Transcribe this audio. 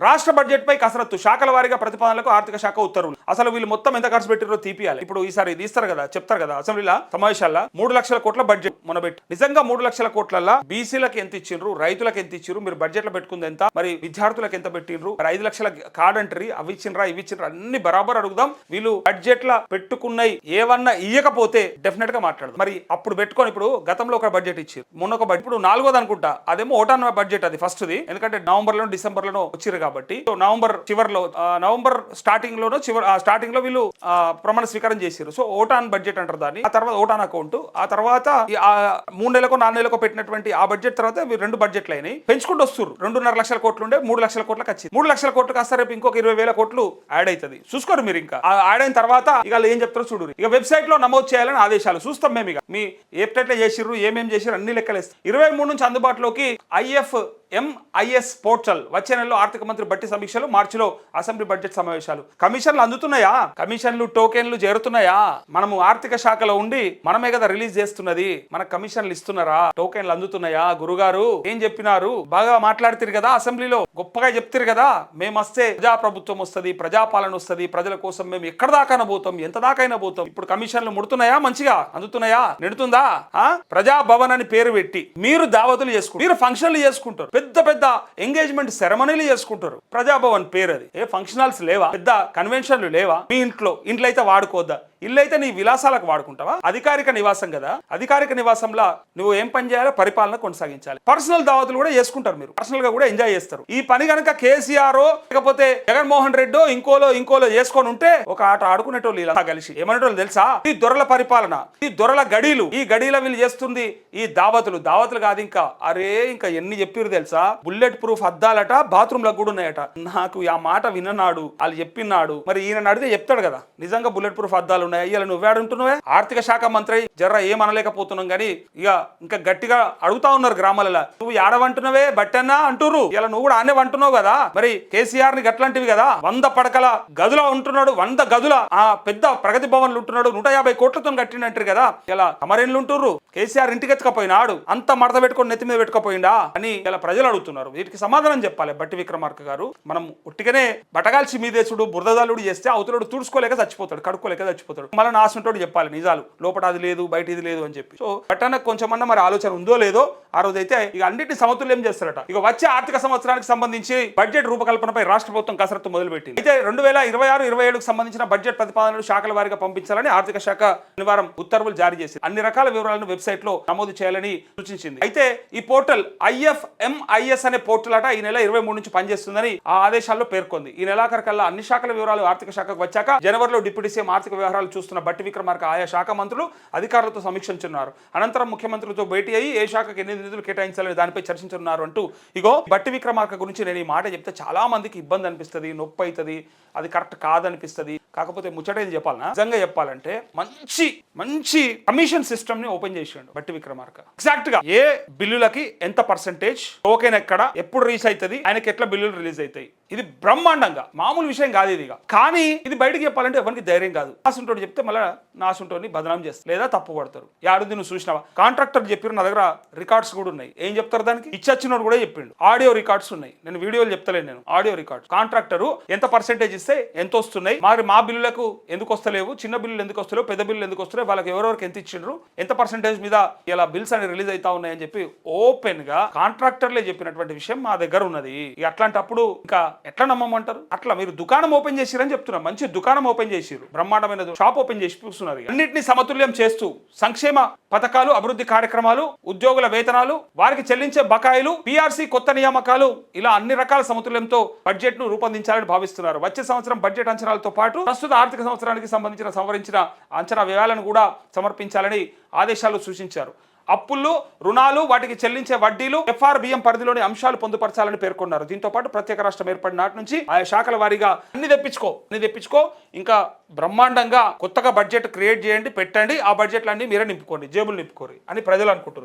రాష్ట్ర బడ్జెట్ పై కసరత్తు శాఖల వారీగా ప్రతిపాదనలకు ఆర్థిక శాఖ ఉత్తర్వులు. అసలు వీళ్ళు మొత్తం ఎంత ఖర్చు పెట్టిరో తీపియాలి. ఇప్పుడు ఈసారి తీస్తారు కదా, చెప్తారు కదా అసెంబ్లీలో సమావేశాల్లో 3 లక్షల కోట్ల బడ్జెట్ మొనబెట్టి. నిజంగా 3 లక్షల కోట్లల్లో బీసీలకు ఎంత ఇచ్చిండ్రు, రైతులకు ఎంత ఇచ్చిండ్రు, మీరు బడ్జెట్ లో పెట్టుకుంది ఎంత, మరి విద్యార్థులకు ఎంత పెట్టిండ్రు, 5 లక్షల కార్డ్ అంటారు అవి ఇచ్చిండ్రా ఇవి ఇచ్చిండ్రా అన్ని బరాబర్ అడుగుదాం. వీళ్ళు బడ్జెట్ లా పెట్టుకున్నాయి ఏమన్నా ఇయ్యకపోతే డెఫినెట్ గా మాట్లాడదు. మరి అప్పుడు పెట్టుకొని ఇప్పుడు గతంలో ఒక బడ్జెట్ ఇచ్చారు, మొన్న ఒక బడ్జెట్, ఇప్పుడు 4వది అనుకుంటా, అదేమో ఓటాన్ బడ్జెట్, అది ఫస్ట్ది. ఎందుకంటే నవంబర్ లో డిసెంబర్ లోనో వచ్చారు కాబట్టి నవంబర్ చివరిలో నవంబర్ స్టార్టింగ్ లోనో స్టార్టింగ్ లో వీళ్ళు ప్రమాణ స్వీకారం చేశారు. సో ఓటాన్ బడ్జెట్ అంటారు దాన్ని. ఆ తర్వాత ఓటాన్ అకౌంట్, ఆ తర్వాత 3 నెలలకు 4 నెలలకు పెట్టినటువంటి ఆ బడ్జెట్ తర్వాత 2 బడ్జెట్లు అయినాయి. పెంచుకుంటూ వస్తారు. 2.5 లక్షల కోట్లు ఉండే 3 లక్షల కోట్లకు వచ్చింది. 3 లక్షల కోట్లు కాస్త రేపు ఇంకొక 20,000 కోట్లు యాడ్ అవుతుంది. చూసుకోరు మీరు. ఇంకా యాడ్ అయిన తర్వాత ఇక ఏం చెప్తారో చూడు. ఇక వెబ్సైట్ లో నమోదు చేయాలని ఆదేశాలు చూస్తాం మేము. ఇక మీ ఎట్లా చేసిర్రు, ఏమేం చేసిర్రు అన్ని లెక్కలేస్తాం. 23 నుంచి అందుబాటులోకి IFMIS పోర్టల్. వచ్చే నెలలో ఆర్థిక మంత్రి బట్టి సమీక్షలు, మార్చిలో అసెంబ్లీ బడ్జెట్ సమావేశాలు. కమిషన్లు అందుతున్నాయా, కమిషన్లు టోకెన్లు చేరుతున్నాయా? మనము ఆర్థిక శాఖలో ఉండి మనమే కదా రిలీజ్ చేస్తున్నది, మనకు కమిషన్లు ఇస్తున్నారా, టోకెన్లు అందుతున్నాయా? గురుగారు ఏం చెప్పినారు, బాగా మాట్లాడుతారు కదా అసెంబ్లీలో, గొప్పగా చెప్తారు కదా, మేము వస్తే ప్రజాప్రభుత్వం వస్తుంది, ప్రజాపాలన వస్తుంది, ప్రజల కోసం మేము ఎక్కడ దాకైనా పోతాం, ఎంత దాకైనా పోతాం. ఇప్పుడు కమిషన్లు ముడుతున్నాయా, మంచిగా అందుతున్నాయా, నిడుతుందా? ప్రజాభవన్ అని పేరు పెట్టి మీరు దావతులు చేసుకుంటారు, మీరు ఫంక్షన్లు చేసుకుంటారు, పెద్ద పెద్ద ఎంగేజ్మెంట్ సెరమనీలు చేసుకుంటారు. ప్రజాభవన్ పేరు అది. ఏ ఫంక్షన్ హాల్స్ లేవా, పెద్ద కన్వెన్షన్లు లేవా? మీ ఇంట్లో అయితే వాడుకోవద్దా? ఇల్లు అయితే నీ విలాసాలకు వాడుకుంటావా? అధికారిక నివాసం కదా, అధికారిక నివాసంలో నువ్వు ఏం పని చేయాలో పరిపాలన కొనసాగించాలి. పర్సనల్ దావతులు కూడా చేసుకుంటారు, మీరు పర్సనల్ గా కూడా ఎంజాయ్ చేస్తారు. ఈ పని కనుక కేసీఆర్ లేకపోతే జగన్మోహన్ రెడ్డి ఇంకోలో చేసుకొని ఉంటే ఒక ఆట ఆడుకునేటోళ్ళు ఇలా కలిసి ఏమనేటోళ్ళు తెలుసా? ఈ దొరల పరిపాలన, ఈ దొరల గడీలు, ఈ గడీల వీళ్ళు చేస్తుంది ఈ దావతులు కాదు. ఇంకా ఎన్ని చెప్పిరు తెలుసా? బుల్లెట్ ప్రూఫ్ అద్దాలట బాత్రూమ్ లో కూడా ఉన్నాయట. నాకు ఆ మాట విన్నాడు, వాళ్ళు చెప్పినాడు. మరి ఈయన అడిగితే చెప్తాడు కదా నిజంగా బుల్లెట్ ప్రూఫ్ అద్దాలు ఇవాళ నువ్వేడుంటున్నావే? ఆర్థిక శాఖ మంత్రి జర్ర ఏమనలేకపోతున్నాం కానీ ఇంకా గట్టిగా అడుగుతా ఉన్నారు గ్రామాలలో, నువ్వు ఏడవంటున్నావే బట్టన్నా అంటున్నారు. ఇలా నువ్వు కూడా ఆనే అంటున్నావు కదా, మరి కేసీఆర్ ని గట్లాంటివి కదా, 100 పడకల గదుల ఉంటున్నాడు, 100 గదుల ఆ పెద్ద ప్రగతి భవన్లు ఉంటున్నాడు, 150 కోట్లతో కట్టినట్టు కదా. ఇలా అమరేన్లు ఉంటున్నారు, కేసీఆర్ ఇంటికి ఎత్తుకపోయినాడు, అంత మడత పెట్టుకొని నెత్తి మీద పెట్టుకపోయిందా అని ఇలా ప్రజలు అడుగుతున్నారు. వీటికి సమాధానం చెప్పాలి బట్టి విక్రమార్క గారు. మనం ఉట్టిగానే బటగాల్చి మీదేసుడు బురదదాలుడు చేస్తే అవతలుడు తుడుచుకోలేక చచ్చిపోతాడు, కడుక్కోలేక చచ్చిపోతాడు. మళ్ళీ నాశనంటోడు చెప్పాలి నిజాలు, లోపల అది లేదు బయట ఇది లేదు అని చెప్పి. సో బట్టనకు కొంచెమన్నా మరి ఆలోచన ఉందో లేదో ఆ రోజు అయితే ఇక అన్నింటినీ సమతుల్యం చేస్తారట. ఇక వచ్చే ఆర్థిక సంవత్సరానికి సంబంధించి బడ్జెట్ రూపకల్పనపై రాష్ట్ర ప్రభుత్వం కసరత్తు మొదలుపెట్టింది. అయితే 2026-27కు సంబంధించిన బడ్జెట్ ప్రతిపాదనలు శాఖల వారీగా పంపించాలని ఆర్థిక శాఖ శనివారం ఉత్తర్వులు జారీ చేసింది. అన్ని రకాల వివరాలను వెబ్సైట్ లో నమోదు చేయాలని సూచించింది. అయితే ఈ పోర్టల్ IFMIS అనే పోర్టల్ అట ఈ నెల 23 నుంచి పనిచేస్తుందని ఆ ఆదేశాల్లో పేర్కొంది. ఈ నెలాఖరికల్లా అన్ని శాఖల వివరాలు ఆర్థిక శాఖకు వచ్చాక జనవరిలో డిప్యూటీ సీఎం ఆర్థిక వ్యవహారాలు చూస్తున్న బట్టి విక్రమార్క ఆయా శాఖ మంత్రులు అధికారులతో సమీక్షించున్నారు. అనంతరం ముఖ్యమంత్రులతో భేటీ అయ్యి ఏ శాఖకు ఎన్ని నిధులు కేటాయించాలని దానిపై చర్చించున్నారు అంటూ బట్టి విక్రమార్క గురించి నేను ఈ మాట చెప్తే చాలా మందికి ఇబ్బంది అనిపిస్తుంది, నొప్పి అవుతుంది, అది కరెక్ట్ కాదనిపిస్తుంది. కాకపోతే ముచ్చటేది చెప్పాలన్నా, నిజంగా చెప్పాలంటే మంచి కమిషన్ సిస్టమ్ ని ఓపెన్ చేసిండు బట్టి విక్రమార్క. ఎగ్జాక్ట్ గా ఏ బిల్లులకి ఎంత పర్సెంటేజ్, టోకెన్ ఎక్కడ, ఎప్పుడు రీచ్ అవుతుంది, ఆయనకి ఎట్లా బిల్లులు రిలీజ్ అవుతాయి, ఇది బ్రహ్మాండంగా మామూలు విషయం కాదు ఇది. కానీ ఇది బయటకు చెప్పాలంటే ఎవరికి ధైర్యం కాదు. నాసుంటోడు చెప్తే మళ్ళీ నాసుంటోని బదనాం చేస్తారు లేదా తప్పు పడతారు. యాడుంది నువ్వు చూసినావా? కాంట్రాక్టర్ చెప్పారు, నా దగ్గర రికార్డ్స్ కూడా ఉన్నాయి. ఏం చెప్తారు దానికి? ఇచ్చొచ్చినోడు కూడా చెప్పిండు. ఆడియో రికార్డ్స్ ఉన్నాయి, నేను వీడియోలు చెప్తలేను, నేను ఆడియో రికార్డ్స్. కాంట్రాక్టర్ ఎంత పర్సెంటేజ్ ఇస్తే ఎంత వస్తున్నాయి, మరి మా బిల్లులకు ఎందుకు వస్తలేవు, చిన్న బిల్లులు ఎందుకు వస్తలేవు, పెద్ద బిల్లులు ఎందుకు వస్తున్నాయి, వాళ్ళకి ఎవరెవరికి ఎంత ఇచ్చిండ్రు, ఎంత పర్సెంటేజ్ మీద ఇలా బిల్స్ అని రిలీజ్ అవుతా ఉన్నాయని చెప్పి ఓపెన్ గా కాంట్రాక్టర్లే చెప్పినటువంటి విషయం మా దగ్గర ఉన్నది. అట్లాంటప్పుడు ఇంకా ఎట్లా నమ్మమంటారు? అట్లా మీరు దుకాణం ఓపెన్ చేసిరని చెప్తున్నారు, మంచి దుకాణం ఓపెన్ చేసిరు, బ్రహ్మాండమైన షాప్ ఓపెన్ చేసి చూస్తున్నారు. అన్నింటినీ సమతుల్యం చేస్తూ సంక్షేమ పథకాలు, అభివృద్ధి కార్యక్రమాలు, ఉద్యోగుల వేతనాలు, వారికి చెల్లించే బకాయిలు, PRC కొత్త నియామకాలు, ఇలా అన్ని రకాల సమతుల్యంతో బడ్జెట్ ను రూపొందించాలని భావిస్తున్నారు. వచ్చే సంవత్సరం బడ్జెట్ అంచనాలతో పాటు ప్రస్తుత ఆర్థిక సంవత్సరానికి సంబంధించిన సవరించిన అంచనా వ్యయాలను కూడా సమర్పించాలని ఆదేశాలు సూచించారు. అప్పులు, రుణాలు, వాటికి చెల్లించే వడ్డీలు, FRBM పరిధిలోని అంశాలు పొందుపరచాలని పేర్కొన్నారు. దీంతో పాటు ప్రత్యేక రాష్ట్రం ఏర్పడిన నాటి నుంచి ఆయా శాఖల వారీగా అన్ని తెప్పించుకో ఇంకా బ్రహ్మాండంగా కొత్తగా బడ్జెట్ క్రియేట్ చేయండి, పెట్టండి, ఆ బడ్జెట్లన్నీ మీరే నింపుకోండి, జేబులు నింపుకోరు అని ప్రజలు అనుకుంటున్నారు.